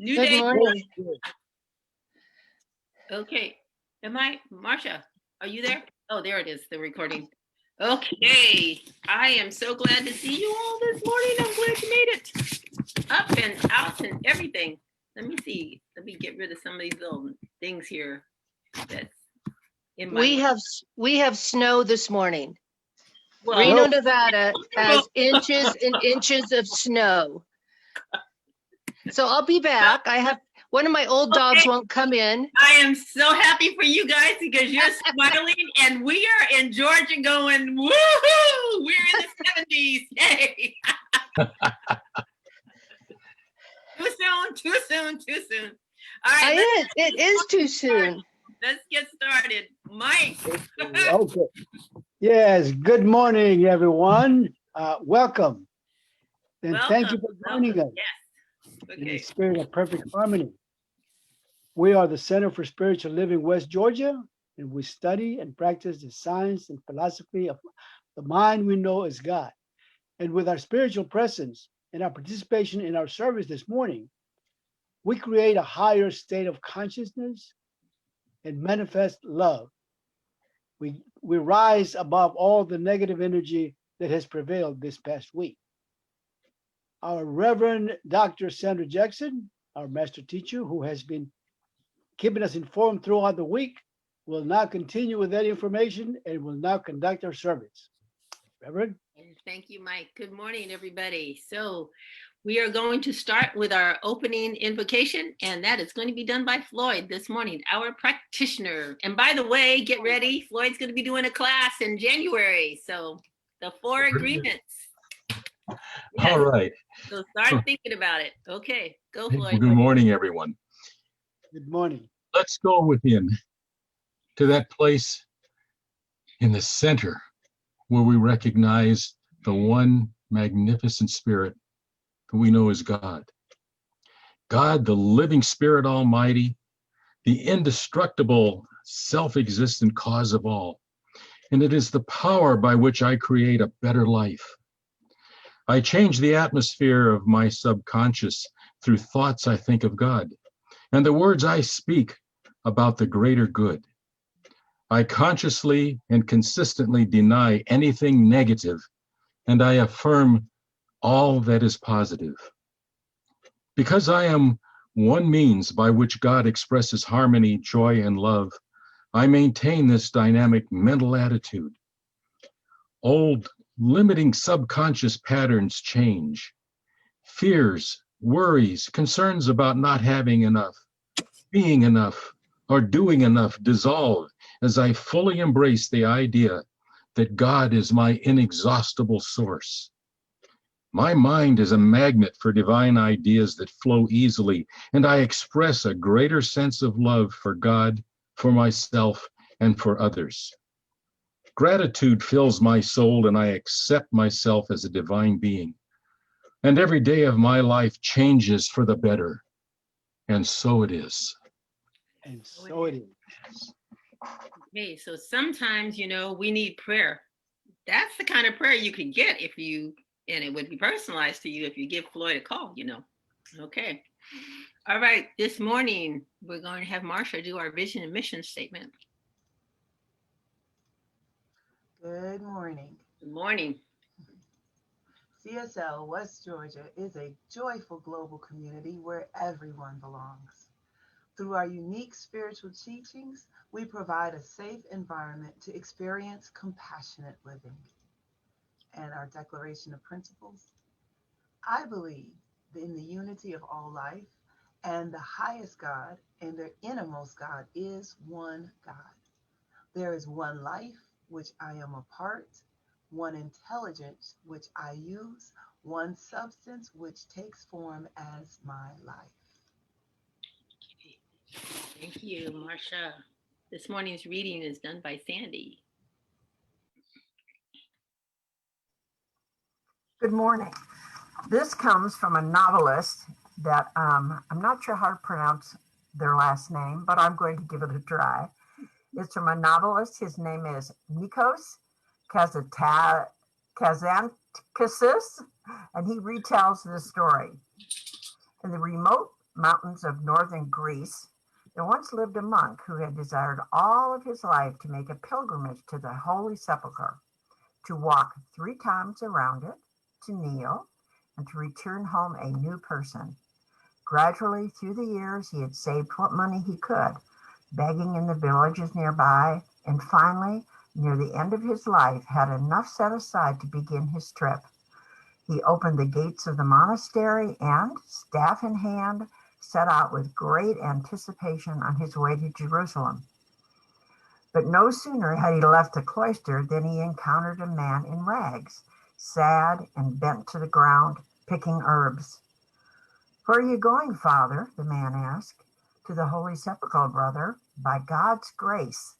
New Good day. morning. Okay. Marcia, are you there? Oh, there it is, the recording. Okay. I am so glad to see you all this morning. I'm glad you made it. Up and out and everything. Let me see. Let me get rid of some of these little things here. That's in my We have snow this morning. well, Reno, Nevada has inches and inches of snow. So I'll be back. I have one of my old dogs won't come in. I am so happy for you guys because you're smiling and we are in Georgia going, woohoo! We're in the 70s. Hey. Too soon. All right. It is too soon. Let's get started. Mike. Okay. Yes. Good morning, everyone. Welcome. And thank you for joining us. Yes. In the Okay. spirit of perfect harmony. We are the Center for Spiritual Living, West Georgia, and we study and practice the science and philosophy of the mind we know as God. And with our spiritual presence and our participation in our service this morning, we create a higher state of consciousness and manifest love. We rise above all the negative energy that has prevailed this past week. Our Reverend Dr. Sandra Jackson, our master teacher, who has been keeping us informed throughout the week, will now continue with that information and will now conduct our service. Reverend? Thank you, Mike. Good morning, everybody. So we are going to start with our opening invocation, and that is going to be done by Floyd this morning, our practitioner. And by the way, get ready. Floyd's going to be doing a class in January. So the 4 agreements. Yes. All right. So start thinking about it. Okay, go Floyd. Good morning, everyone. Good morning. Let's go within to that place in the center where we recognize the one magnificent spirit that we know as God. God, the living spirit almighty, the indestructible, self-existent cause of all. And it is the power by which I create a better life. I change the atmosphere of my subconscious through thoughts I think of God and the words I speak about the greater good. I consciously and consistently deny anything negative, and I affirm all that is positive. Because I am one means by which God expresses harmony, joy, and love, I maintain this dynamic mental attitude. Old, limiting subconscious patterns change. Fears, worries, concerns about not having enough, being enough, or doing enough dissolve as I fully embrace the idea that God is my inexhaustible source. My mind is a magnet for divine ideas that flow easily, and I express a greater sense of love for God, for myself, and for others. Gratitude fills my soul, and I accept myself as a divine being. And every day of my life changes for the better. And so it is. And so it is. Okay, so sometimes, we need prayer. That's the kind of prayer you can get and it would be personalized to you if you give Floyd a call, Okay. All right, this morning, we're going to have Marcia do our vision and mission statement. Good morning. Good morning. CSL West Georgia is a joyful global community where everyone belongs. Through our unique spiritual teachings, we provide a safe environment to experience compassionate living. And our declaration of principles: I believe in the unity of all life, and the highest God and their innermost God is one God. There is one life, which I am a part, one intelligence, which I use, one substance, which takes form as my life. Thank you, Marcia. This morning's reading is done by Sandy. Good morning. This comes from a novelist that I'm not sure how to pronounce their last name, but I'm going to give it a try. It's from a novelist. His name is Nikos Kazantzakis, and he retells this story. In the remote mountains of northern Greece, there once lived a monk who had desired all of his life to make a pilgrimage to the Holy Sepulchre, to walk 3 times around it, to kneel, and to return home a new person. Gradually, through the years, he had saved what money he could, begging in the villages nearby, and finally, near the end of his life, had enough set aside to begin his trip. He opened the gates of the monastery and, staff in hand, set out with great anticipation on his way to Jerusalem. But no sooner had he left the cloister than he encountered a man in rags, sad and bent to the ground, picking herbs. "Where are you going, Father?" the man asked. "To the Holy Sepulchre, brother. By God's grace,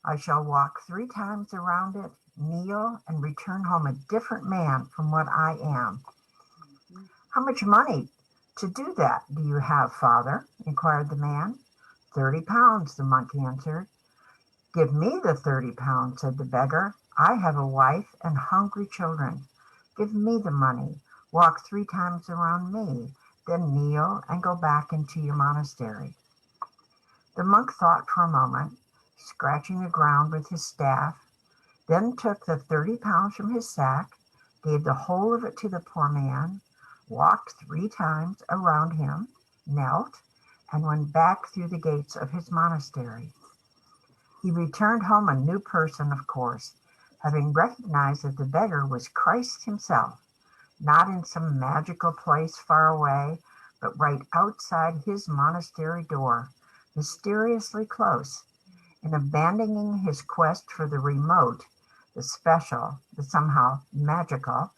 I shall walk 3 times around it, kneel, and return home a different man from what I am." "How much money to do that do you have, Father?" inquired the man. £30, the monk answered. "Give me the £30, said the beggar. "I have a wife and hungry children. Give me the money, walk 3 times around me, then kneel and go back into your monastery." The monk thought for a moment, scratching the ground with his staff, then took the £30 from his sack, gave the whole of it to the poor man, walked 3 times around him, knelt, and went back through the gates of his monastery. He returned home a new person, of course, having recognized that the beggar was Christ himself, not in some magical place far away, but right outside his monastery door, mysteriously close. In abandoning his quest for the remote, the special, the somehow magical,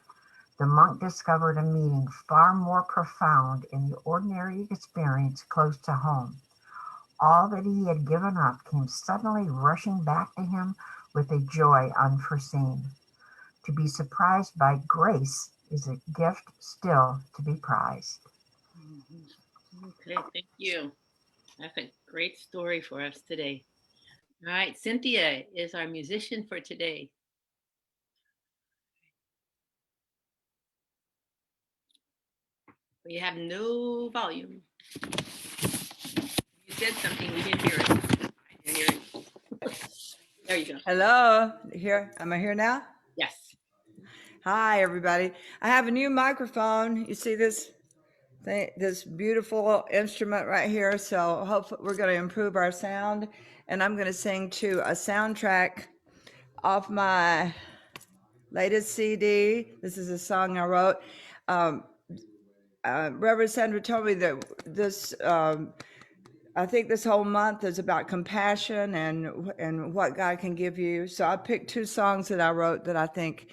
the monk discovered a meaning far more profound in the ordinary experience close to home. All that he had given up came suddenly rushing back to him with a joy unforeseen. To be surprised by grace is a gift still to be prized. Okay, thank you. That's a great story for us today. All right, Cynthia is our musician for today. We have no volume. You said something, we didn't hear it. I didn't hear it. There you go. Hello, here. Am I here now? Yes. Hi, everybody. I have a new microphone. You see this thing, this beautiful instrument right here. So hopefully we're going to improve our sound. And I'm going to sing to a soundtrack off my latest CD. This is a song I wrote. Reverend Sandra told me that this, I think this whole month is about compassion and what God can give you. So I picked 2 songs that I wrote that I think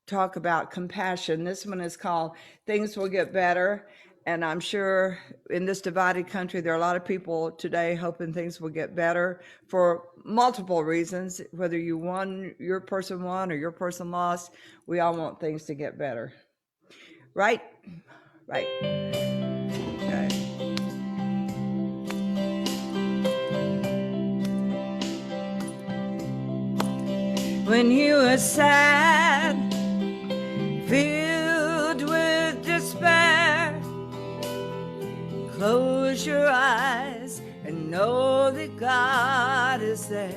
talk about compassion. This one is called "Things Will Get Better." And I'm sure in this divided country, there are a lot of people today hoping things will get better for multiple reasons. Whether you won, your person won, or your person lost, we all want things to get better. Right? Right. Okay. When you are sad, filled with despair, close your eyes and know that God is there.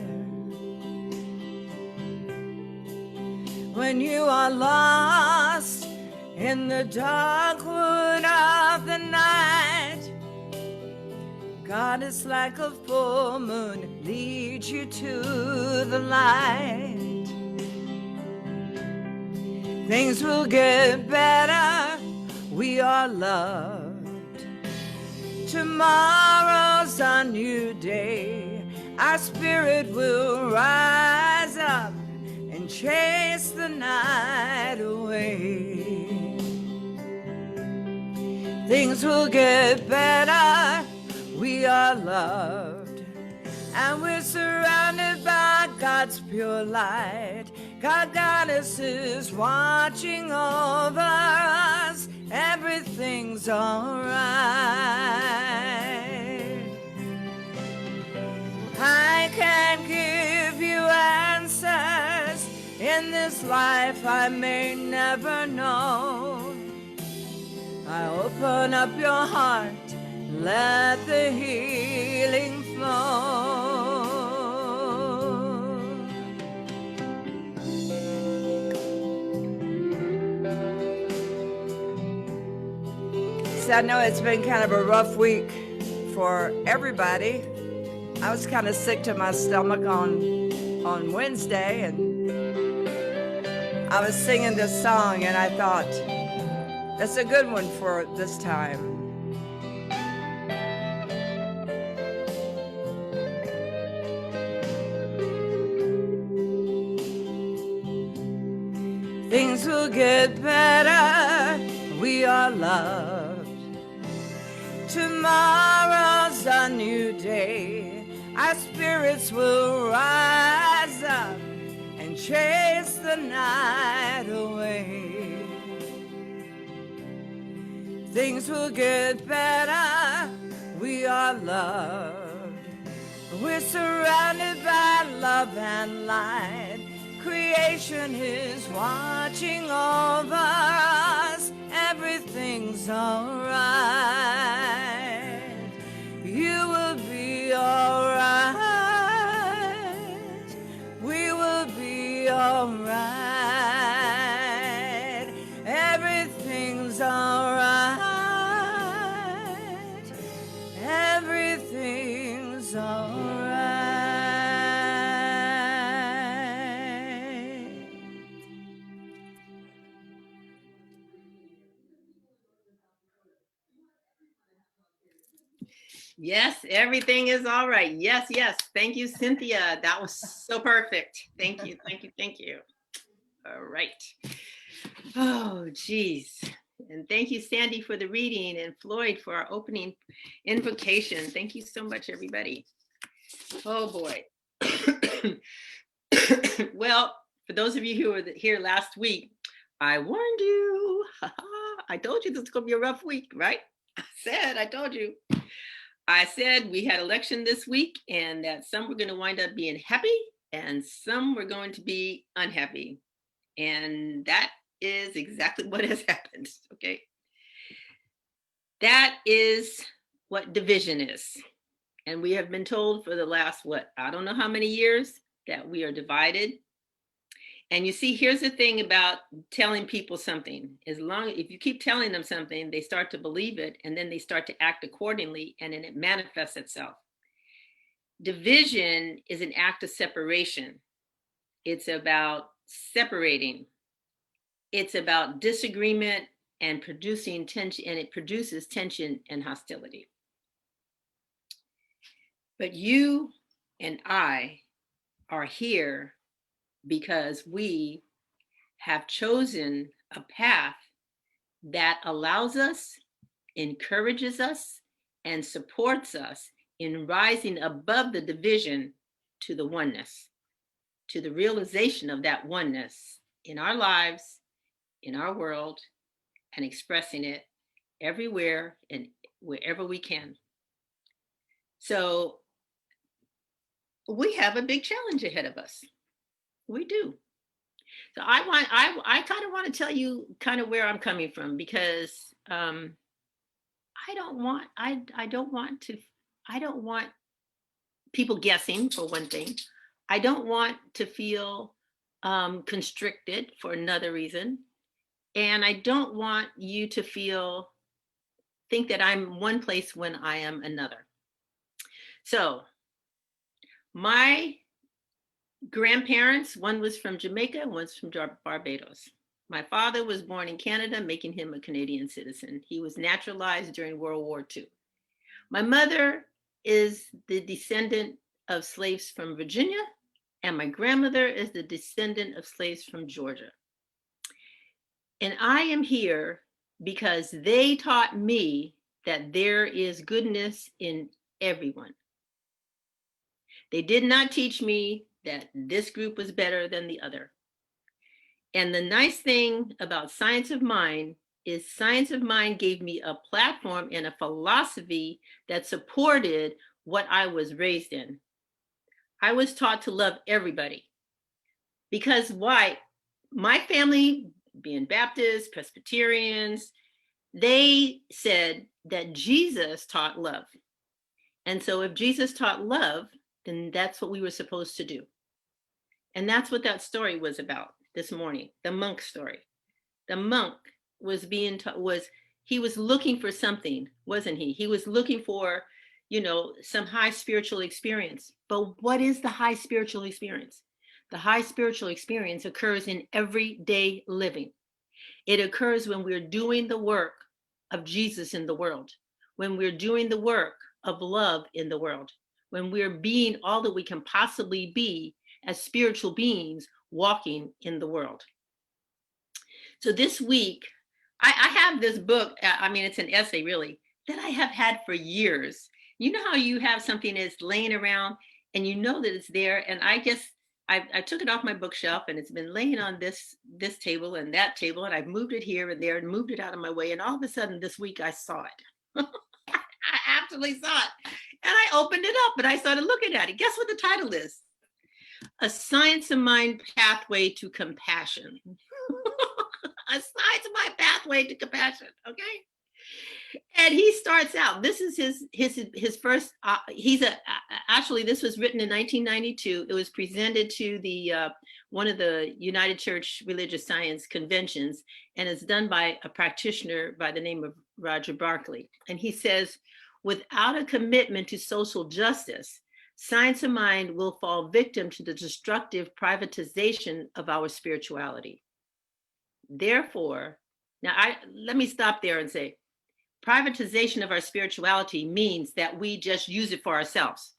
When you are lost in the dark wood of the night, God is like a full moon, leads you to the light. Things will get better, we are loved. Tomorrow's a new day, our spirit will rise up and chase the night away. Things will get better, we are loved, and we're surrounded by God's pure light. God is watching over us, everything's all right. I can't give you answers, in this life I may never know. I open up your heart, let the healing flow. So I know it's been kind of a rough week for everybody. I was kind of sick to my stomach on Wednesday, and I was singing this song, and I thought, that's a good one for this time. Things will get better, we are loved. Tomorrow's a new day, our spirits will rise up and chase the night away. Things will get better, we are loved. We're surrounded by love and light. Creation is watching over us. Everything's alright. You will be alright. We will be alright. Everything's alright. Everything's alright. Yes, everything is all right. Yes, yes. Thank you, Cynthia. That was so perfect. Thank you, thank you, thank you. All right. Oh, geez. And thank you, Sandy, for the reading, and Floyd for our opening invocation. Thank you so much, everybody. Oh, boy. Well, for those of you who were here last week, I warned you. I told you this was going to be a rough week, right? I told you. I said we had election this week, and that some were going to wind up being happy and some were going to be unhappy. And that is exactly what has happened, okay? That is what division is. And we have been told for the last, I don't know how many years, that we are divided. And you see, here's the thing about telling people something. If you keep telling them something, they start to believe it, and then they start to act accordingly, and then it manifests itself. Division is an act of separation. It's about separating. It's about disagreement and producing tension, and it produces tension and hostility. But you and I are here because we have chosen a path that allows us, encourages us, and supports us in rising above the division to the oneness, to the realization of that oneness in our lives, in our world, and expressing it everywhere and wherever we can. So we have a big challenge ahead of us. We do. So I kind of want to tell you kind of where I'm coming from, because I don't want people guessing, for one thing. I don't want to feel constricted, for another reason. And I don't want you to think that I'm one place when I am another. So my grandparents, one was from Jamaica, one's from Barbados. My father was born in Canada, making him a Canadian citizen. He was naturalized during World War II. My mother is the descendant of slaves from Virginia, and my grandmother is the descendant of slaves from Georgia. And I am here because they taught me that there is goodness in everyone. They did not teach me that this group was better than the other. And the nice thing about Science of Mind is Science of Mind gave me a platform and a philosophy that supported what I was raised in. I was taught to love everybody. Because why? My family, being Baptist, Presbyterians, they said that Jesus taught love. And so if Jesus taught love, then that's what we were supposed to do. And that's what that story was about this morning, the monk story. The monk was being taught, he was looking for something, wasn't he? He was looking for, some high spiritual experience. But what is the high spiritual experience? The high spiritual experience occurs in everyday living. It occurs when we're doing the work of Jesus in the world, when we're doing the work of love in the world, when we're being all that we can possibly be as spiritual beings walking in the world. So this week, I have this book. I mean, it's an essay really that I have had for years. You know how you have something that's laying around and you know that it's there. And I took it off my bookshelf and it's been laying on this table and that table. And I've moved it here and there and moved it out of my way. And all of a sudden this week I saw it. I actually saw it. And I opened it up and I started looking at it. Guess what the title is? A Science of Mind Pathway to Compassion. A Science of Mind Pathway to Compassion, okay? And he starts out, this is his first, actually this was written in 1992. It was presented to the one of the United Church Religious Science conventions, and it's done by a practitioner by the name of Roger Barkley. And he says, without a commitment to social justice, science of mind will fall victim to the destructive privatization of our spirituality. Therefore, let me stop there and say, privatization of our spirituality means that we just use it for ourselves,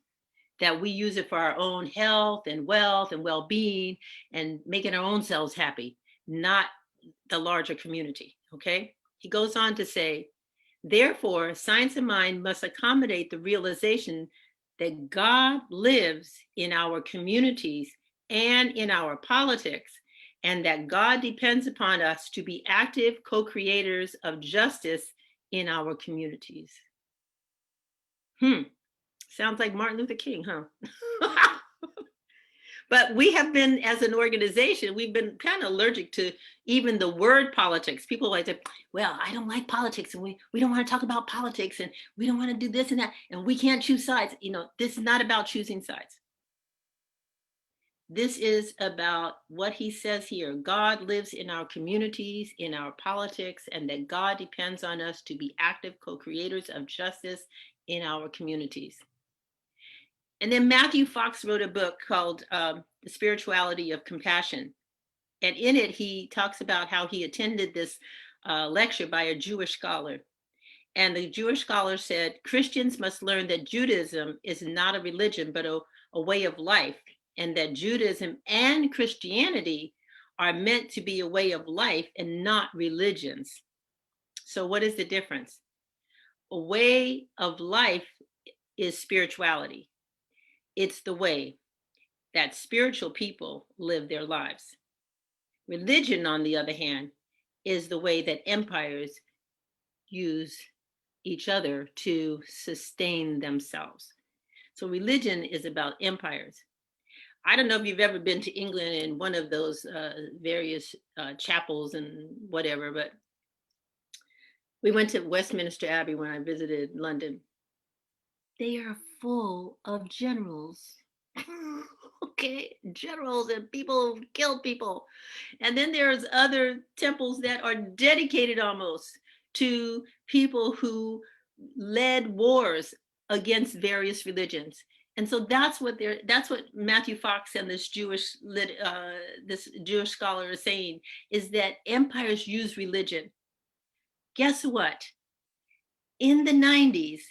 that we use it for our own health and wealth and well-being and making our own selves happy, not the larger community, okay? He goes on to say, therefore, science of mind must accommodate the realization that God lives in our communities and in our politics, and that God depends upon us to be active co-creators of justice in our communities. Sounds like Martin Luther King, huh? But we have been, as an organization, we've been kind of allergic to even the word politics. People like to, well, I don't like politics, and we don't want to talk about politics, and we don't want to do this and that, and we can't choose sides. This is not about choosing sides. This is about what he says here. God lives in our communities, in our politics, and that God depends on us to be active co-creators of justice in our communities. And then Matthew Fox wrote a book called The Spirituality of Compassion. And in it, he talks about how he attended this lecture by a Jewish scholar. And the Jewish scholar said, Christians must learn that Judaism is not a religion, but a way of life. And that Judaism and Christianity are meant to be a way of life and not religions. So what is the difference? A way of life is spirituality. It's the way that spiritual people live their lives. Religion, on the other hand, is the way that empires use each other to sustain themselves. So religion is about empires. I don't know if you've ever been to England in one of those various chapels and whatever, but we went to Westminster Abbey when I visited London. They are full of generals. Okay, generals and people who killed people. And then there's other temples that are dedicated almost to people who led wars against various religions. And so that's what Matthew Fox and this Jewish scholar is saying, is that empires use religion. Guess what? In the 90s,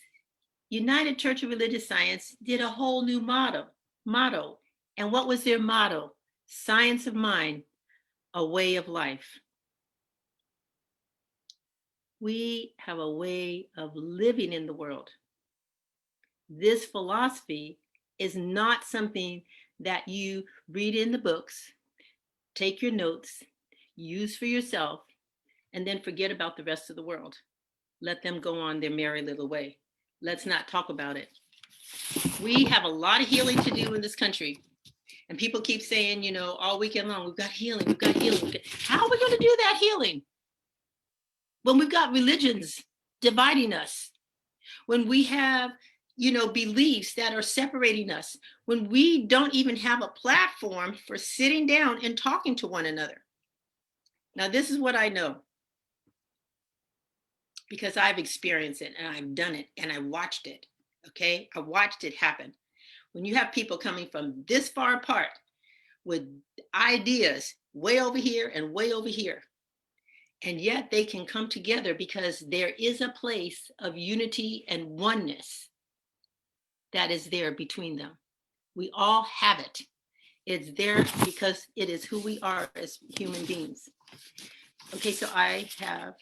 United Church of Religious Science did a whole new motto. And what was their motto? Science of mind, a way of life. We have a way of living in the world. This philosophy is not something that you read in the books, take your notes, use for yourself, and then forget about the rest of the world. Let them go on their merry little way. Let's not talk about it. We have a lot of healing to do in this country. And people keep saying, all weekend long, we've got healing, we've got healing. How are we going to do that healing? when we've got religions dividing us, when we have, beliefs that are separating us, when we don't even have a platform for sitting down and talking to one another. Now, this is what I know, because I've experienced it and I've done it and I watched it. Okay. I watched it happen. When you have people coming from this far apart with ideas way over here and way over here, and yet they can come together because there is a place of unity and oneness that is there between them. We all have it. It's there because it is who we are as human beings. Okay, so I have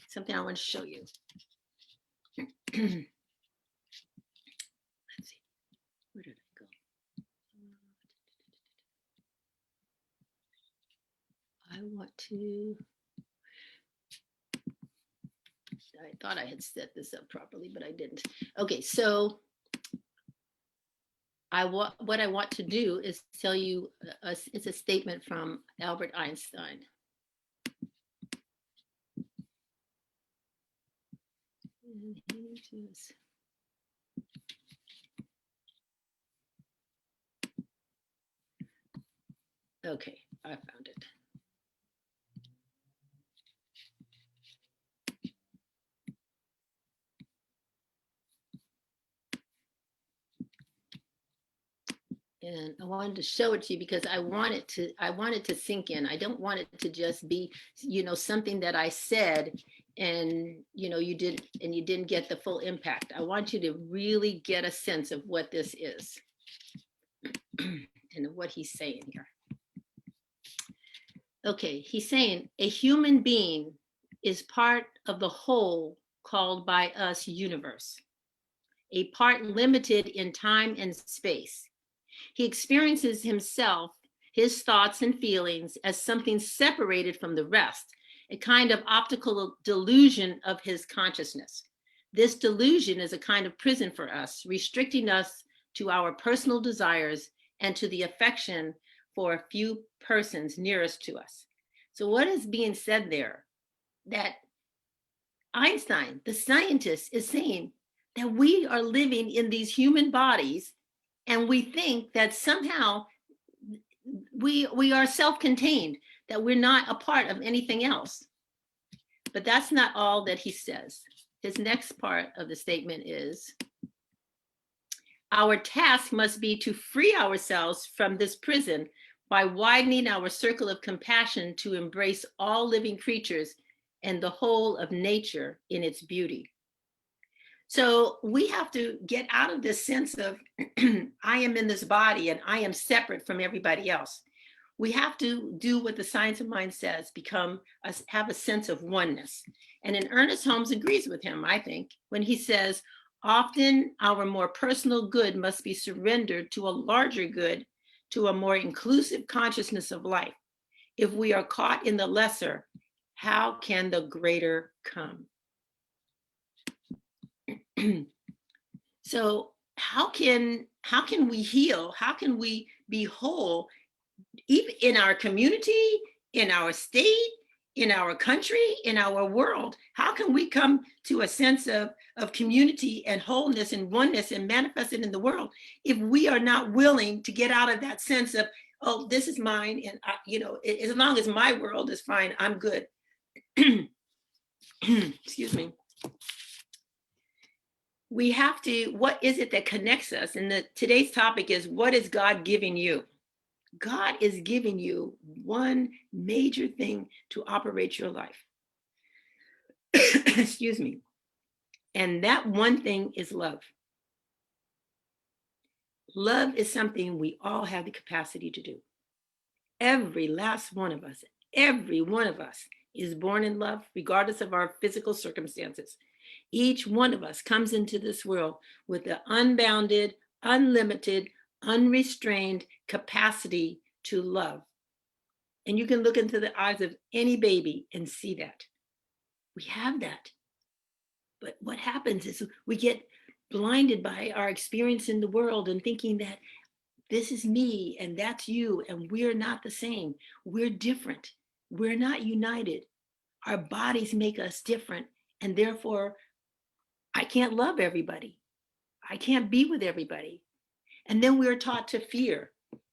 something I want to show you. Let's see, where did I go? I thought I had set this up properly, but I didn't. Okay, so what I want to do is tell you, it's a statement from Albert Einstein. Okay, I found it. And I wanted to show it to you because I want it to sink in. I don't want it to just be, something that I said and you didn't get the full impact. I want you to really get a sense of what this is and what he's saying here. Okay, he's saying a human being is part of the whole called by us universe, a part limited in time and space. He experiences himself, his thoughts and feelings as something separated from the rest, a kind of optical delusion of his consciousness. This delusion is a kind of prison for us, restricting us to our personal desires and to the affection for a few persons nearest to us. So what is being said there? That Einstein, the scientist, is saying that we are living in these human bodies and we think that somehow we are self-contained, that we're not a part of anything else. But that's not all that he says. His next part of the statement is, our task must be to free ourselves from this prison by widening our circle of compassion to embrace all living creatures and the whole of nature in its beauty. So we have to get out of this sense of I am in this body and I am separate from everybody else. We have to do what the science of mind says, have a sense of oneness. And Ernest Holmes agrees with him, I think, when he says, often our more personal good must be surrendered to a larger good, to a more inclusive consciousness of life. If we are caught in the lesser, how can the greater come? So how can we heal? How can we be whole, even in our community, in our state, in our country, in our world? How can we come to a sense of community and wholeness and oneness and manifest it in the world if we are not willing to get out of that sense of, oh, this is mine, and as long as my world is fine, I'm good. Excuse me. We have to, what is it that connects us? And today's topic is, what is God giving you? God is giving you one major thing to operate your life. Excuse me. And that one thing is love. Love is something we all have the capacity to do. Every last one of us, every one of us is born in love, regardless of our physical circumstances. Each one of us comes into this world with the unbounded, unlimited, unrestrained capacity to love. And you can look into the eyes of any baby and see that. We have that. But what happens is we get blinded by our experience in the world and thinking that this is me and that's you, and we're not the same. We're different. We're not united. Our bodies make us different, and therefore I can't love everybody. I can't be with everybody. And then we're taught to fear.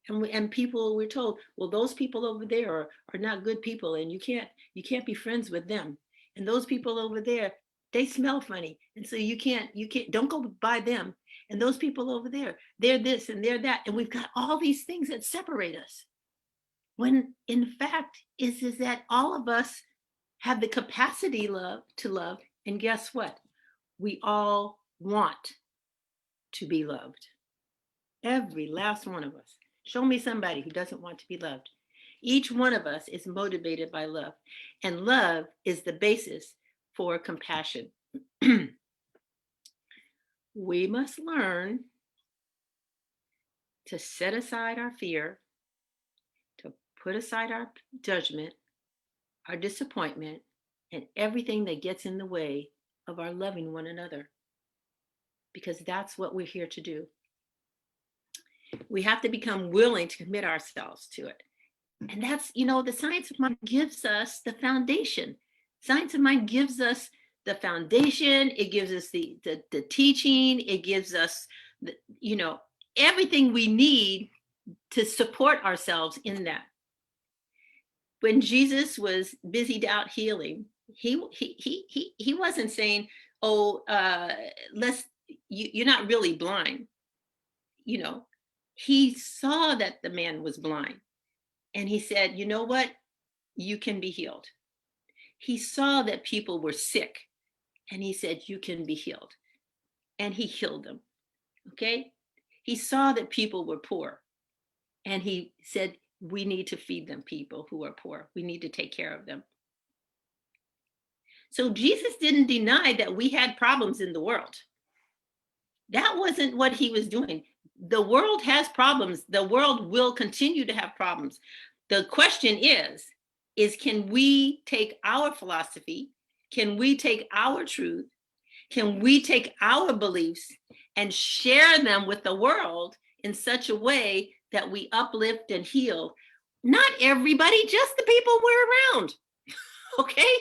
And people, we're told, well, those people over there are not good people, and you can't be friends with them. And those people over there, they smell funny, and so you can't don't go by them. And those people over there, they're this and they're that, and we've got all these things that separate us. When in fact is that all of us have the capacity to love, and guess what? We all want to be loved. Every last one of us. Show me somebody who doesn't want to be loved. Each one of us is motivated by love, and love is the basis for compassion. We must learn to set aside our fear, to put aside our judgment, our disappointment, and everything that gets in the way of our loving one another, because that's what we're here to do. We have to become willing to commit ourselves to it. And that's, the science of mind gives us the foundation. Science of mind gives us the foundation. It gives us the teaching. It gives us, everything we need to support ourselves in that. When Jesus was busied out healing, he wasn't saying, oh, you're not really blind. He saw that the man was blind, and he said, you know what? You can be healed. He saw that people were sick, and he said, you can be healed. And he healed them. Okay? He saw that people were poor, and he said, we need to feed them, people who are poor. We need to take care of them. So Jesus didn't deny that we had problems in the world. That wasn't what he was doing. The world has problems. The world will continue to have problems. The question is can we take our philosophy? Can we take our truth? Can we take our beliefs and share them with the world in such a way that we uplift and heal? Not everybody, just the people we're around. Okay?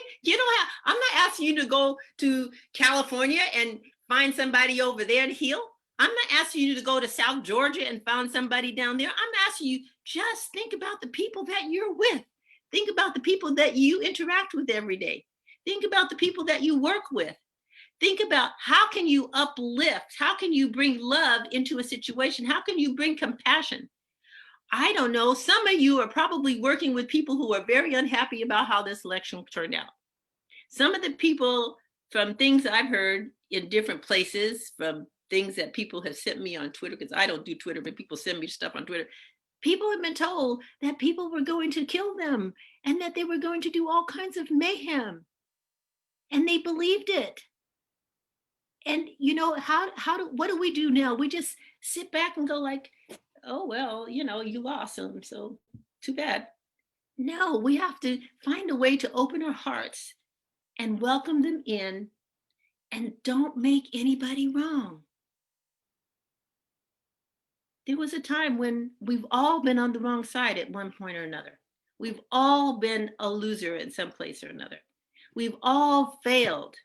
I'm not asking you to go to California and find somebody over there to heal. I'm not asking you to go to South Georgia and find somebody down there. I'm asking you, just think about the people that you're with. Think about the people that you interact with every day. Think about the people that you work with. Think about how can you uplift? How can you bring love into a situation? How can you bring compassion? I don't know. Some of you are probably working with people who are very unhappy about how this election turned out. Some of the people, from things I've heard in different places, from things that people have sent me on Twitter, because I don't do Twitter, but people send me stuff on Twitter. People have been told that people were going to kill them and that they were going to do all kinds of mayhem. And they believed it. And what do we do now? We just sit back and go like, oh, well, you lost them, so too bad. No, we have to find a way to open our hearts and welcome them in, and don't make anybody wrong. There was a time when we've all been on the wrong side at one point or another. We've all been a loser in some place or another. We've all failed.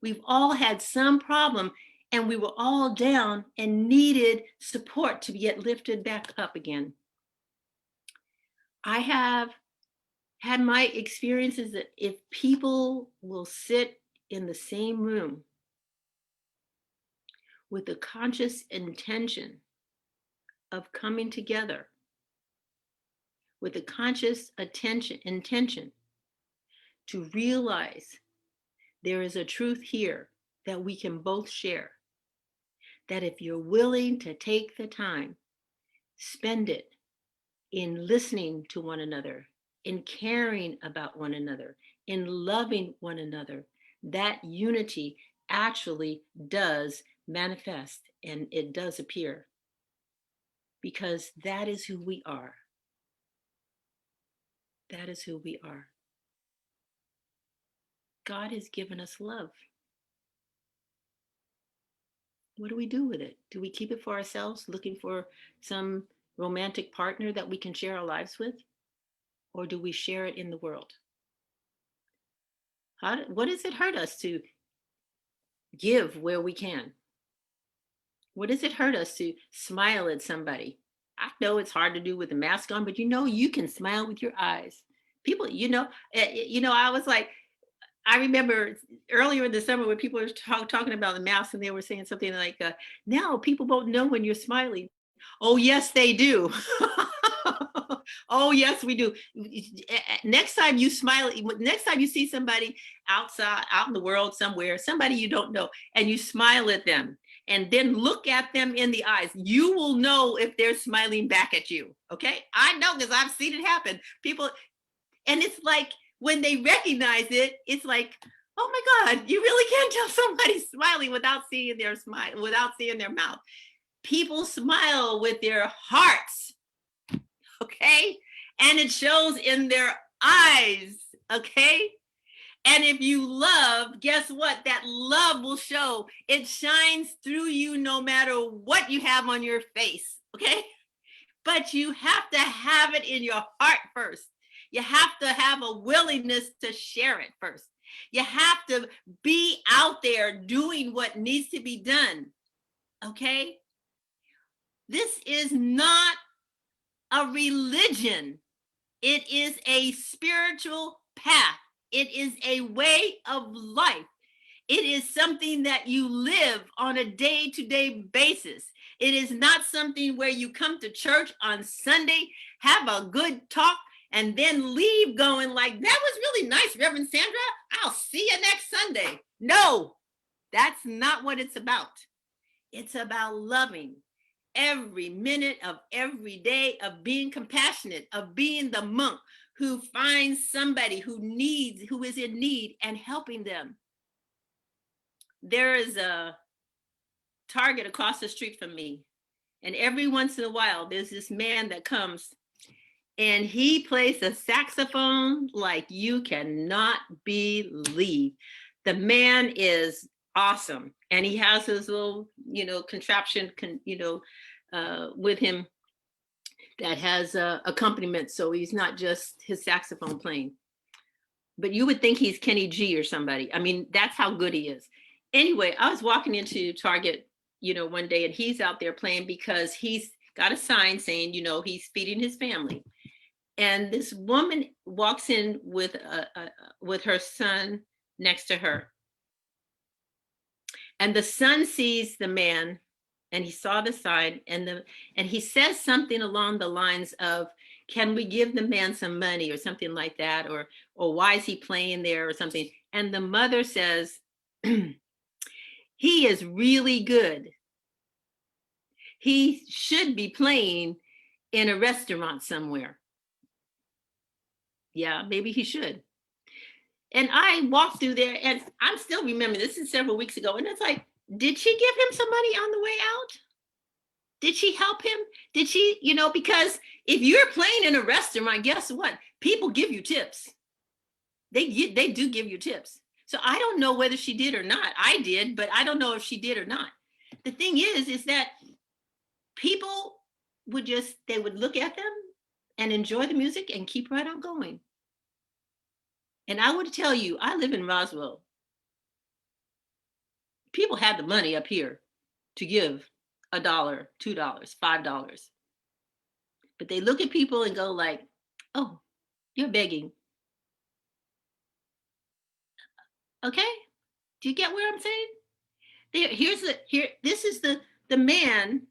We've all had some problem, and we were all down and needed support to get lifted back up again. I have had my experiences that if people will sit in the same room with a conscious intention of coming together, with a conscious intention to realize there is a truth here that we can both share, that if you're willing to take the time, spend it in listening to one another, in caring about one another, in loving one another, that unity actually does manifest and it does appear, because that is who we are. That is who we are. God has given us love. What do we do with it? Do we keep it for ourselves, looking for some romantic partner that we can share our lives with? Or do we share it in the world? What does it hurt us to give where we can? What does it hurt us to smile at somebody? I know it's hard to do with the mask on, but you can smile with your eyes. People, I was like, I remember earlier in the summer when people were talking about the mask and they were saying something like, now people won't know when you're smiling. Oh, yes, they do. Oh, yes, we do. Next time you smile, next time you see somebody outside, out in the world somewhere, somebody you don't know, and you smile at them and then look at them in the eyes, you will know if they're smiling back at you. Okay. I know because I've seen it happen. People, and it's like when they recognize it, it's like, oh my God, you really can't tell somebody's smiling without seeing their smile, without seeing their mouth. People smile with their hearts. Okay. And it shows in their eyes. Okay. And if you love, guess what? That love will show. It shines through you no matter what you have on your face. Okay. But you have to have it in your heart first. You have to have a willingness to share it first. You have to be out there doing what needs to be done. Okay. This is not a religion. It is a spiritual path. It is a way of life. It is something that you live on a day-to-day basis. It is not something where you come to church on Sunday, have a good talk, and then leave going like, that was really nice, Reverend Sandra. I'll see you next Sunday. No, that's not what it's about. It's about loving every minute of every day, of being compassionate, of being the monk who finds somebody who is in need and helping them. There is a Target across the street from me, and every once in a while there's this man that comes and he plays a saxophone like you cannot believe. The man is awesome, and he has his little contraption with him that has accompaniment, so he's not just his saxophone playing, but you would think he's Kenny G or somebody. I mean, that's how good he is. Anyway, I was walking into Target one day, and he's out there playing because he's got a sign saying he's feeding his family. And this woman walks in with her son next to her, and the son sees the man, and he saw the sign, and he says something along the lines of, can we give the man some money or something like that, or why is he playing there or something? And the mother says, he is really good. He should be playing in a restaurant somewhere. Yeah, maybe he should. And I walked through there, and I'm still remembering, this is several weeks ago, and it's like, did she give him some money on the way out? Did she help him? Did she, because if you're playing in a restaurant, guess what? People give you tips. They do give you tips. So I don't know whether she did or not. I did, but I don't know if she did or not. The thing is that people they would look at them and enjoy the music and keep right on going. And I would tell you, I live in Roswell. People have the money up here to give $1, $2, $5. But they look at people and go like, oh, you're begging. Okay? Do you get what I'm saying? This is the man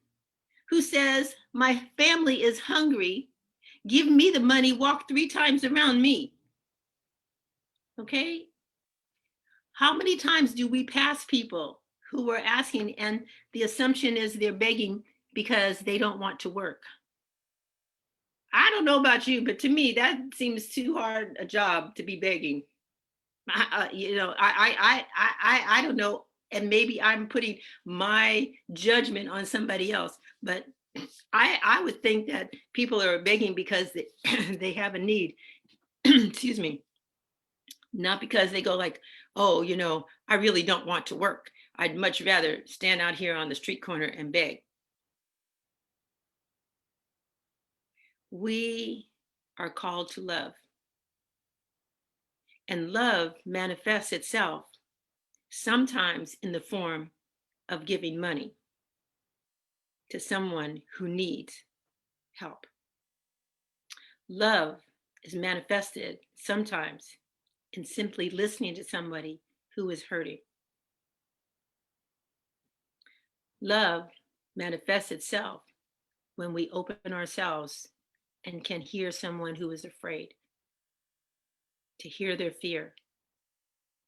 who says, my family is hungry. Give me the money, walk 3 times around me. Okay? How many times do we pass people who are asking, and the assumption is they're begging because they don't want to work? I don't know about you, but to me, that seems too hard a job to be begging. I don't know. And maybe I'm putting my judgment on somebody else, but I would think that people are begging because they have a need. Excuse me. Not because they go like, oh, I really don't want to work. I'd much rather stand out here on the street corner and beg. We are called to love. And love manifests itself sometimes in the form of giving money to someone who needs help. Love is manifested sometimes in simply listening to somebody who is hurting. Love manifests itself when we open ourselves and can hear someone who is afraid, to hear their fear,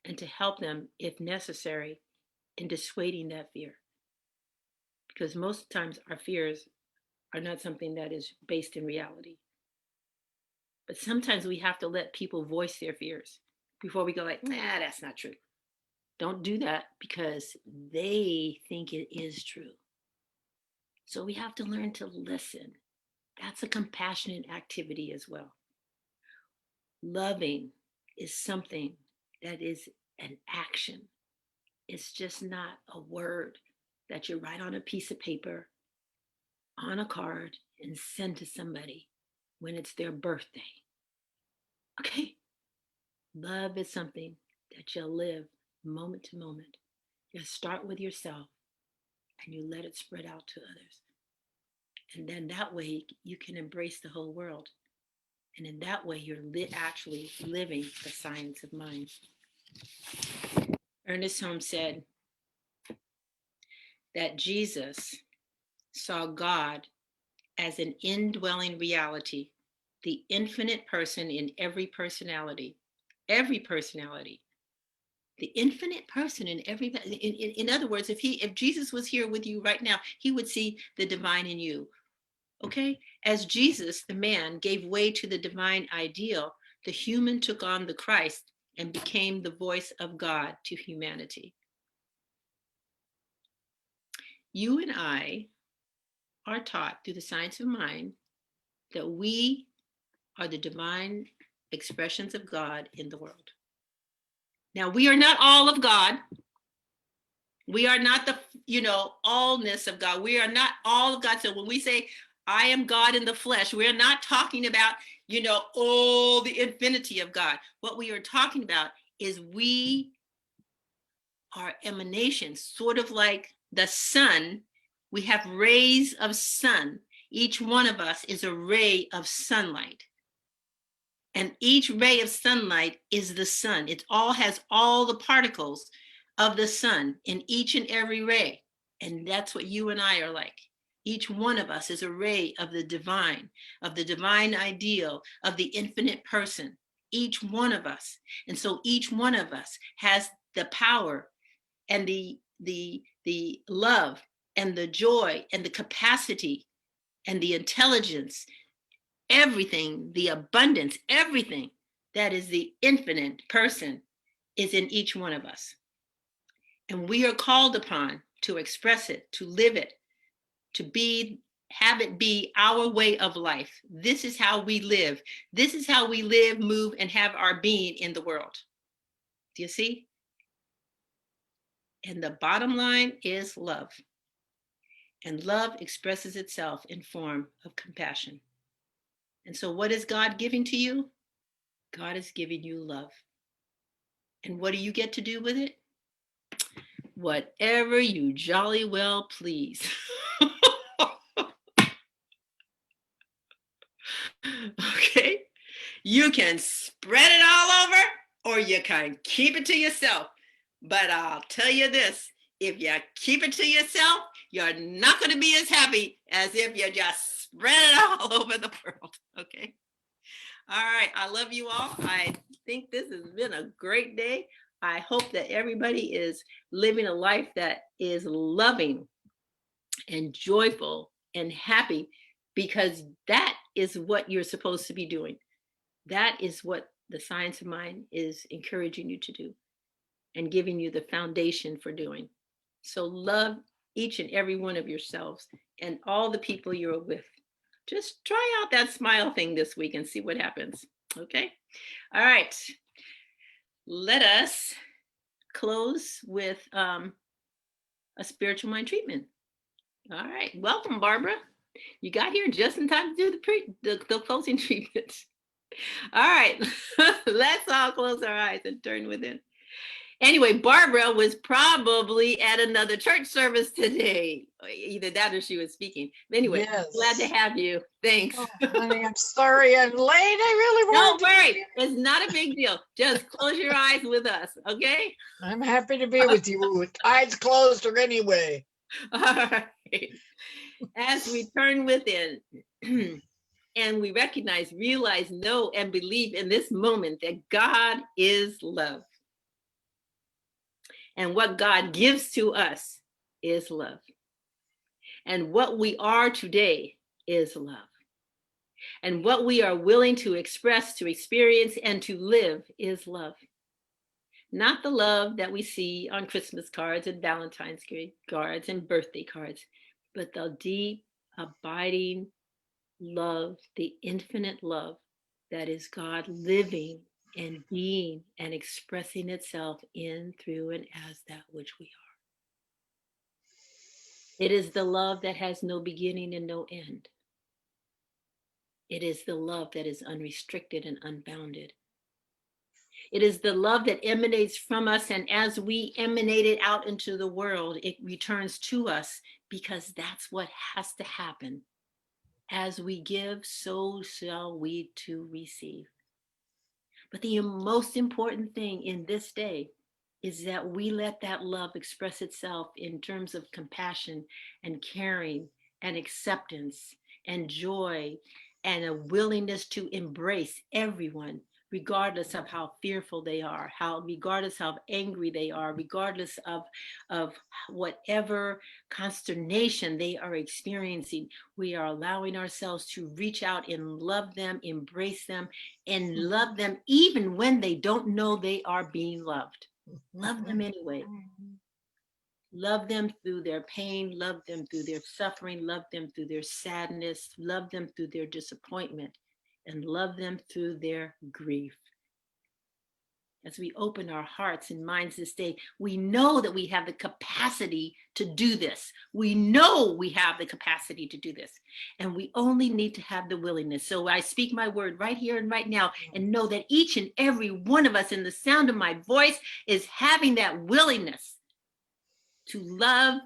and to help them, if necessary, in dissuading that fear. Because most times our fears are not something that is based in reality. But sometimes we have to let people voice their fears before we go like, nah, that's not true. Don't do that because they think it is true. So we have to learn to listen. That's a compassionate activity as well. Loving is something that is an action. It's just not a word that you write on a piece of paper, on a card, and send to somebody when it's their birthday. Okay? Love is something that you live moment to moment. You start with yourself and you let it spread out to others. And then that way you can embrace the whole world. And in that way, you're actually living the science of mind. Ernest Holmes said that Jesus saw God as an indwelling reality, the infinite person in every personality, the infinite person in every, in other words, if Jesus was here with you right now, he would see the divine in you. Okay, as Jesus, the man, gave way to the divine ideal, the human took on the Christ and became the voice of God to humanity. You and I are taught through the science of mind that we are the divine expressions of God in the world. Now, we are not all of God. We are not the, allness of God. We are not all of God. So when we say, I am God in the flesh, we're not talking about, all the infinity of God. What we are talking about is we are emanations, sort of like the sun. We have rays of sun. Each one of us is a ray of sunlight. And each ray of sunlight is the sun. It all has all the particles of the sun in each and every ray. And that's what you and I are like. Each one of us is a ray of the divine ideal, of the infinite person. Each one of us. And so each one of us has the power and the love and the joy and the capacity and the intelligence, everything, the abundance, everything that is the infinite person is in each one of us. And we are called upon to express it, to live it, to have it be our way of life. This is how we live. This is how we live, move, and have our being in the world. Do you see? And the bottom line is love. And love expresses itself in form of compassion. And so what is God giving to you? God is giving you love. And what do you get to do with it? Whatever you jolly well please. Okay? You can spread it all over or you can keep it to yourself. But I'll tell you this, if you keep it to yourself, you're not going to be as happy as if you just spread it all over the world. Okay? All right. I love you all. I think this has been a great day. I hope that everybody is living a life that is loving and joyful and happy, because that is what you're supposed to be doing. That is what the science of mind is encouraging you to do and giving you the foundation for doing. So love each and every one of yourselves and all the people you're with. Just try out that smile thing this week and see what happens. Okay? All right. Let us close with a spiritual mind treatment. All right. Welcome, Barbara. You got here just in time to do the closing treatment. All right, let's all close our eyes and turn within. Anyway, Barbara was probably at another church service today. Either that or she was speaking. Anyway, glad to Yes. have you. Thanks. Oh, honey, I'm sorry I'm late. I really Don't wanted to be worry, here. it's not a big deal. Just close your eyes with us, okay? I'm happy to be with you with eyes closed or anyway. All right. As we turn within and we recognize, realize, know, and believe in this moment that God is love. And what God gives to us is love. And what we are today is love. And what we are willing to express, to experience, and to live is love. Not the love that we see on Christmas cards and Valentine's cards and birthday cards, but the deep, abiding love, the infinite love that is God living and being and expressing itself in, through, and as that which we are. It is the love that has no beginning and no end. It is the love that is unrestricted and unbounded. It is the love that emanates from us, and as we emanate it out into the world, it returns to us, because that's what has to happen. As we give, so shall we too receive. But the most important thing in this day is that we let that love express itself in terms of compassion and caring and acceptance and joy and a willingness to embrace everyone, regardless of how fearful they are, regardless of how angry they are, regardless of whatever consternation they are experiencing. We are allowing ourselves to reach out and love them, embrace them, and love them even when they don't know they are being loved. Love them anyway. Love them through their pain, love them through their suffering, love them through their sadness, love them through their disappointment, and love them through their grief. As we open our hearts and minds this day, we know that we have the capacity to do this. We know we have the capacity to do this, and we only need to have the willingness. So I speak my word right here and right now, and know that each and every one of us in the sound of my voice is having that willingness to love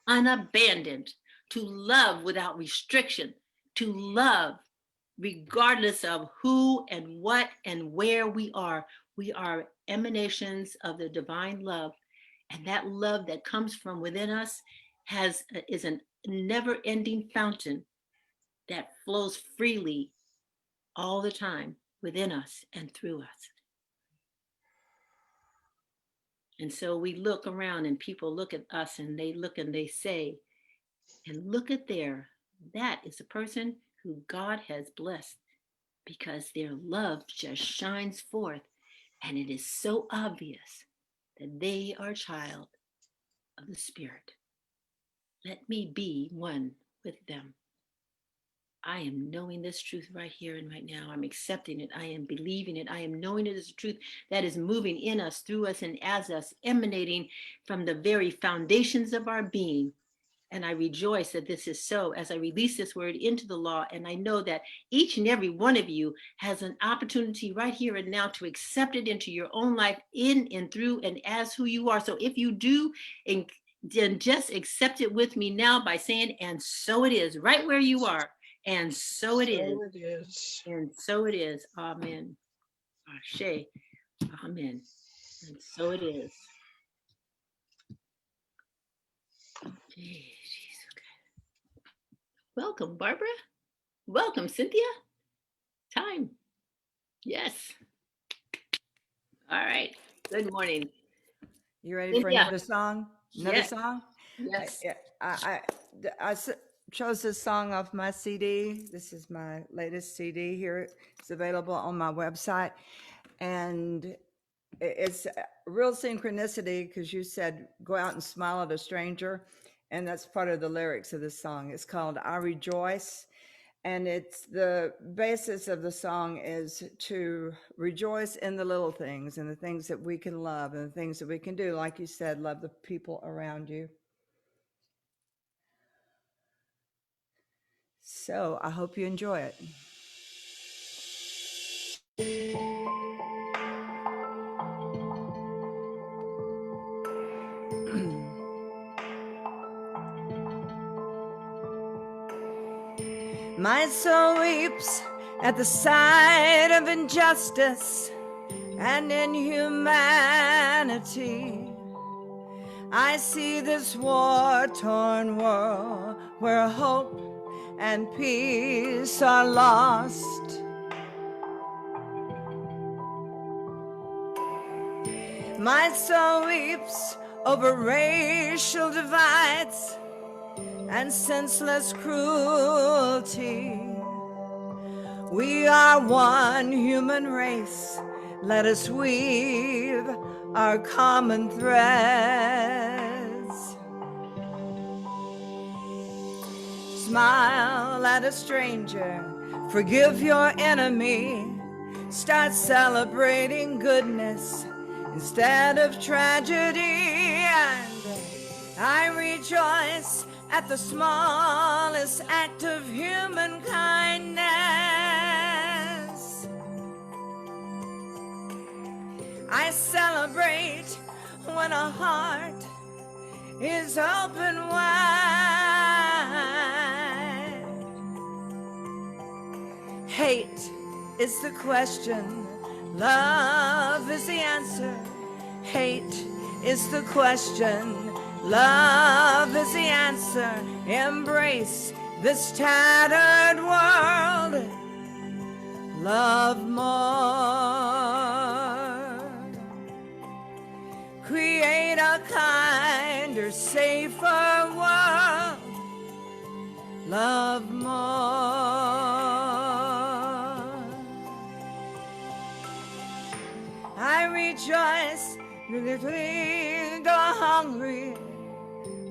unabandoned, to love without restriction, to love regardless of who and what and where we are. We are emanations of the divine love, and that love that comes from within us is a never-ending fountain that flows freely all the time within us and through us. And so we look around and people look at us and they look and they say, and look at there, that is a person who God has blessed, because their love just shines forth, and it is so obvious that they are a child of the Spirit. Let me be one with them. I am knowing this truth right here and right now. I'm accepting it. I am believing it. I am knowing it is a truth that is moving in us, through us, and as us, emanating from the very foundations of our being. And I rejoice that this is so as I release this word into the law. And I know that each and every one of you has an opportunity right here and now to accept it into your own life, in and through and as who you are. So if you do, then just accept it with me now by saying, and so it is, right where you are. And so it is. So it is. And so it is. Amen. Ashe. Amen. And so it is. Jeez. Welcome, Barbara. Welcome, Cynthia. Time. Yes. All right. Good morning. You ready for Cynthia. another song? Another Yes. song? Yes. I chose this song off my CD. This is my latest CD here. It's available on my website. And it's a real synchronicity, because you said, go out and smile at a stranger. And that's part of the lyrics of this song. It's called I Rejoice. And it's the basis of the song is to rejoice in the little things and the things that we can love and the things that we can do. Like you said, love the people around you. So I hope you enjoy it. My soul weeps at the sight of injustice and inhumanity. I see this war-torn world where hope and peace are lost. My soul weeps over racial divides and senseless cruelty. We are one human race. Let us weave our common threads. Smile at a stranger, forgive your enemy. Start celebrating goodness instead of tragedy. And I rejoice at the smallest act of human kindness. I celebrate when a heart is open wide. Hate is the question, love is the answer. Hate is the question, love is the answer. Embrace this tattered world. Love more. Create a kinder, safer world. Love more. I rejoice if we go hungry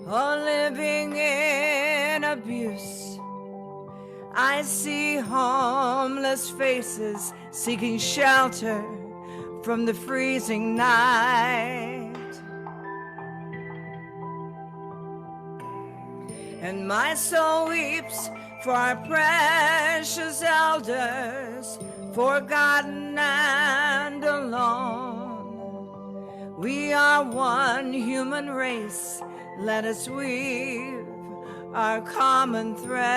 or living in abuse. I see homeless faces seeking shelter from the freezing night. And my soul weeps for our precious elders, forgotten and alone. We are one human race. Let us weave our common threads.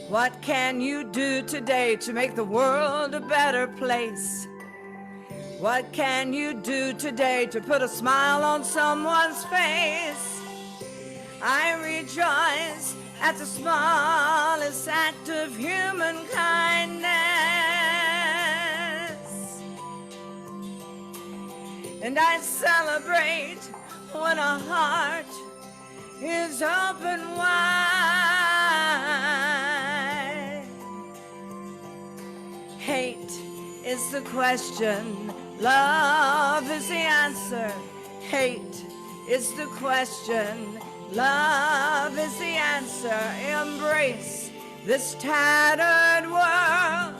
What can you do today to make the world a better place? What can you do today to put a smile on someone's face? I rejoice at the smallest act of human kindness. And I celebrate when a heart is open wide. Hate is the question, love is the answer. Hate is the question, love is the answer. Embrace this tattered world.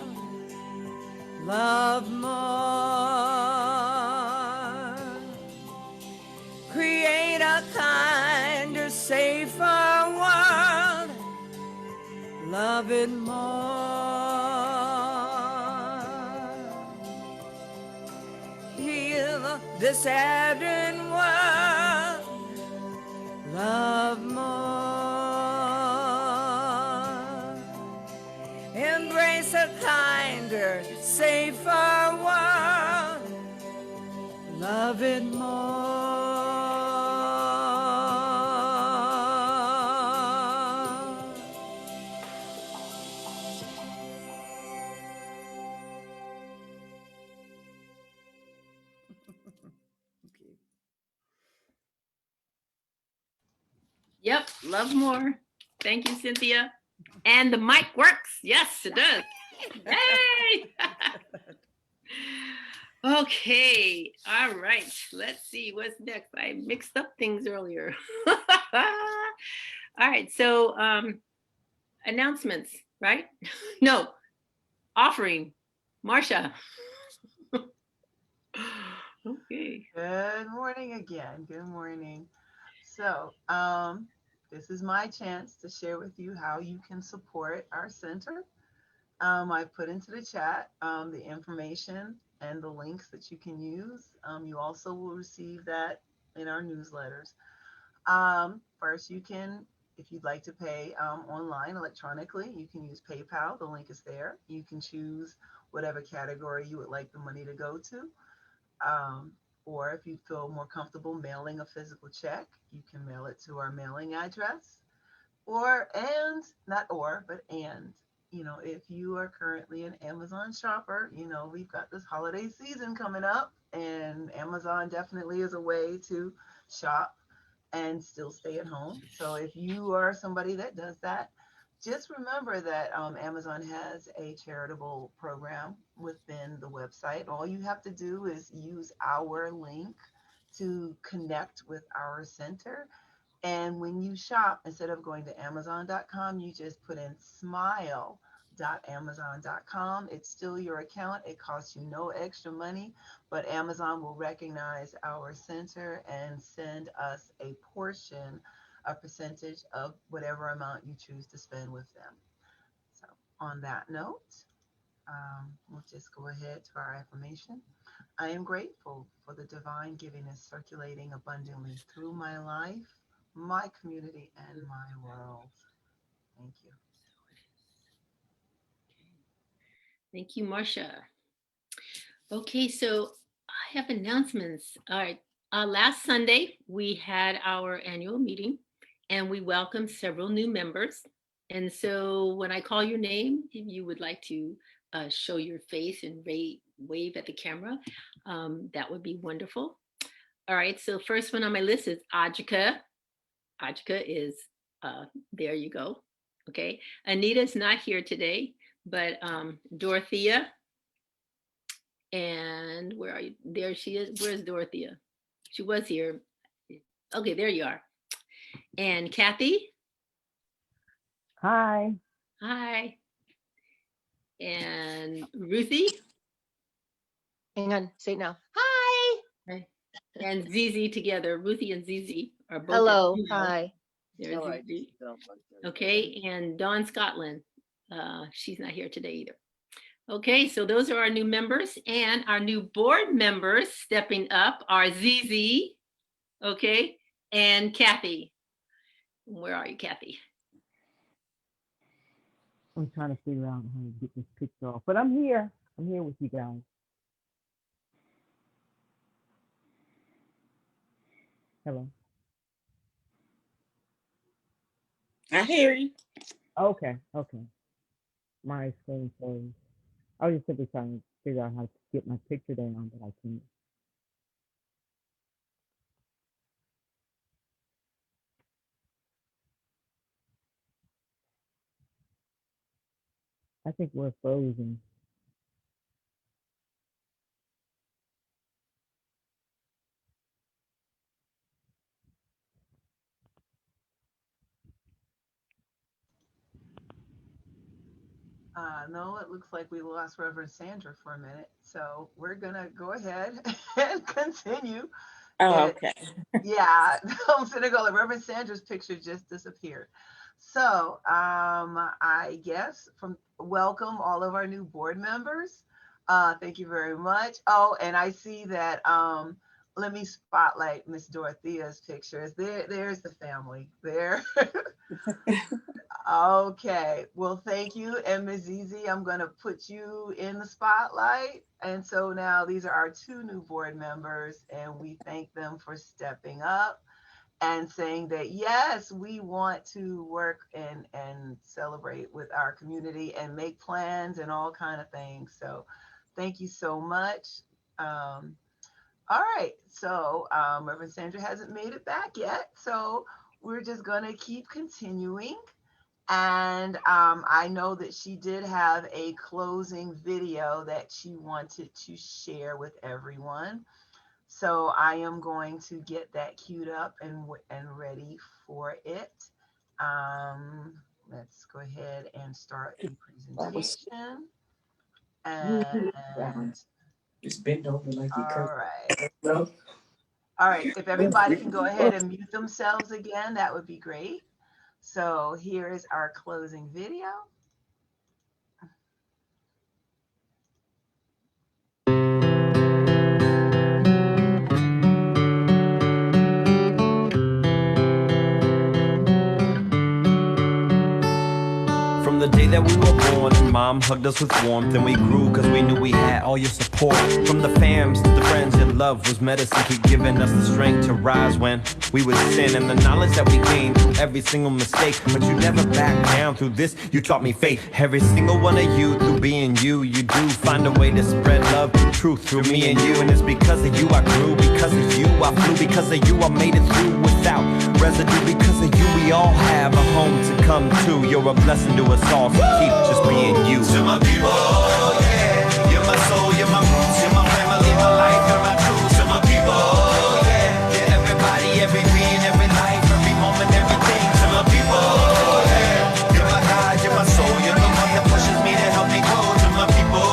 Love more. Create a kinder, safer world. Love it more. Heal this saddened world. Love more. Embrace a kinder, safer world. Love it more. Yep, love more. Thank you, Cynthia. And the mic works. Yes, it does. Hey! Okay, all right. Let's see what's next. I mixed up things earlier. All right, so announcements, right? No, offering. Marcia. Okay. Good morning again. Good morning. So, this is my chance to share with you how you can support our center. I put into the chat the information and the links that you can use. You also will receive that in our newsletters. First, you can, if you'd like to pay online electronically, you can use PayPal. The link is there. You can choose whatever category you would like the money to go to. Or if you feel more comfortable mailing a physical check, you can mail it to our mailing address. And if you are currently an Amazon shopper, we've got this holiday season coming up, and Amazon definitely is a way to shop and still stay at home. So if you are somebody that does that, just remember that Amazon has a charitable program within the website. All you have to do is use our link to connect with our center. And when you shop, instead of going to Amazon.com, you just put in smile.amazon.com. It's still your account. It costs you no extra money, but Amazon will recognize our center and send us a percentage of whatever amount you choose to spend with them. So on that note, we'll just go ahead to our affirmation. I am grateful for the divine givingness circulating abundantly through my life, my community, and my world. Thank you. Thank you, Marcia. Okay, so I have announcements. All right. Last Sunday, we had our annual meeting and we welcomed several new members. And so when I call your name, if you would like to show your face and wave at the camera, that would be wonderful. All right, so first one on my list is Ajika. Ajika is, there you go. Okay, Anita's not here today, but Dorothea, and where are you? There she is. Where's Dorothea? She was here. Okay, there you are. And Kathy. Hi. Hi. And Ruthie. Hang on, say it now. Hi. Okay. And Zizi together. Ruthie and Zizi are both. Hello. Hi. There's Zizi. Okay, and Dawn Scotland. She's not here today either. Okay, so those are our new members, and our new board members stepping up are Zizi, okay, and Kathy. Where are you, Kathy? I'm trying to figure out how to get this picture off, but I'm here. I'm here with you guys. Hello. I hear you. Okay. My screen froze. I was just simply trying to figure out how to get my picture down, but I can't. I think we're frozen. No, it looks like we lost Reverend Sandra for a minute. So we're going to go ahead and continue. Oh, okay. Yeah, I'm going to go. Reverend Sandra's picture just disappeared. So I guess welcome all of our new board members. Thank you very much. Oh, and I see that, let me spotlight Miss Dorothea's pictures. There's the family there. Okay, well, thank you. And Ms. Zizi, I'm going to put you in the spotlight. And so now these are our two new board members, and we thank them for stepping up and saying that, yes, we want to work and celebrate with our community and make plans and all kind of things. So thank you so much. All right, so Reverend Sandra hasn't made it back yet. So we're just going to keep continuing. And I know that she did have a closing video that she wanted to share with everyone. So I am going to get that queued up and ready for it. Let's go ahead and start the presentation. And just bend over like you all right. All right, if everybody can go ahead and mute themselves again, that would be great. So here is our closing video. From the day that we were born, and mom hugged us with warmth, and we grew cause we knew we had all your support. From the fams to the friends, your love was medicine, keep giving us the strength to rise when we would sin, and the knowledge that we gained through every single mistake. But you never back down through this, you taught me faith. Every single one of you, through being you, you do find a way to spread love, truth through me and you. And it's because of you I grew, because of you I flew, because of you I made it through without residue. Because of you we all have a home to come to. You're a blessing to us all, so keep just being you. To my people, yeah, you're my soul, you're my roots, you're my family, my life, you're my truth. To my people, yeah, you're everybody, every being, every life, every moment, everything. To my people, yeah, you're my God, you're my soul, you're the one that pushes me to help me grow. To my people,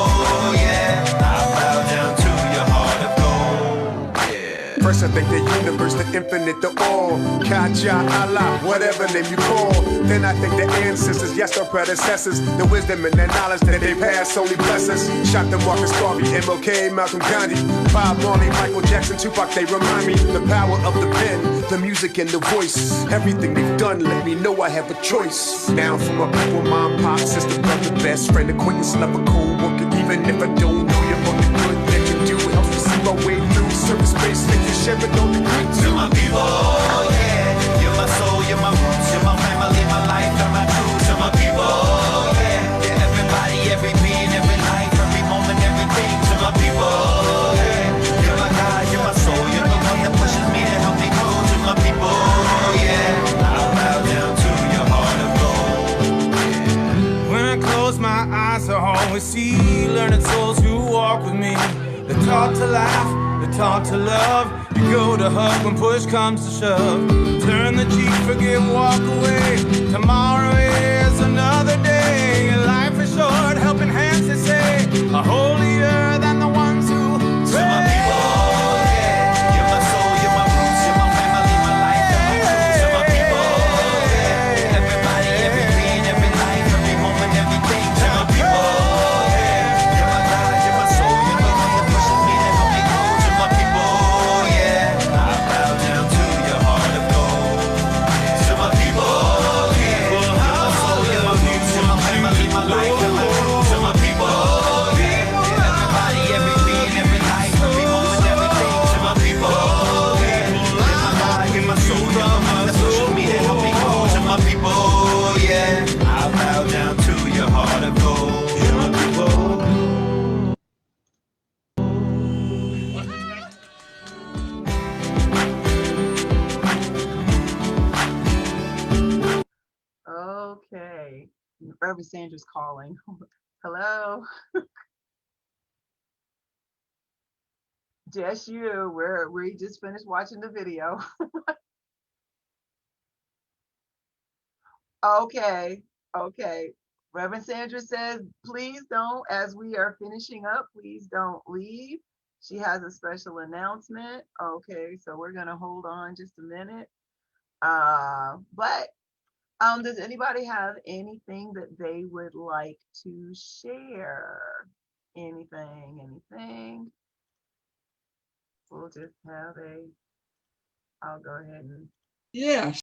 yeah, I bow down to your heart of gold. Yeah. First I thank the universe, the infinite, the all, Kaja, Allah, whatever name you call. Then I thank the ancestors, yes, our predecessors, the wisdom and the knowledge that they passed only bless us. Shot the Marcus Garvey, MLK, Malcolm Gandhi, Bob Marley, Michael Jackson, Tupac, they remind me the power of the pen, the music and the voice. Everything they've done let me know I have a choice. Now for my people, mom, pop, sister, brother, best friend, acquaintance, lover, co-worker, even if I don't know you, but the good that you do helps me see my way through surface space, make you share it on the good too. To my people, yeah, you're my soul, you're my roots, you're my family, my life, and my truth. To my people, yeah, you're everybody, every being, every life, every moment, everything. To my people, yeah, you're my God, you're my soul, you're the one that pushes me to help me grow. To my people, yeah, I'll bow down to your heart of gold. Yeah. When I close my eyes, I always see learning souls who walk with me. They're taught to laugh, they're taught to love. You go to hug when push comes to shove. Turn the cheek, forgive, walk away. Tomorrow is another day. Life is short, helping hands, they say, are holier than the ones who pray. To my people, yeah, you're my soul, you're my roots, you're my family, my life, and my truth. To my people, yeah, everybody, every being, every life, every moment, everything. To my people, yeah, you're my God, you're my soul, you're the one that pushes me to help me grow. To my people, yeah, I bow down to your heart of gold. To my people, yeah, you're my soul, you're my roots, you're my family, my life, and my truth. To my people, yeah, everybody, every being, every life, every moment, everything. To my people, yeah, you're my God, you're my soul, you're the one that pushes me to help me grow. To my people, yeah, I bow down to your heart of gold. To my people. Okay. Reverend Sandra's calling. Hello. Just you. We just finished watching the video. Okay. Okay. Reverend Sandra says, please don't, as we are finishing up, please don't leave. She has a special announcement. Okay, so we're gonna hold on just a minute. But does anybody have anything that they would like to share? Anything? We'll just have I'll go ahead and Yeah,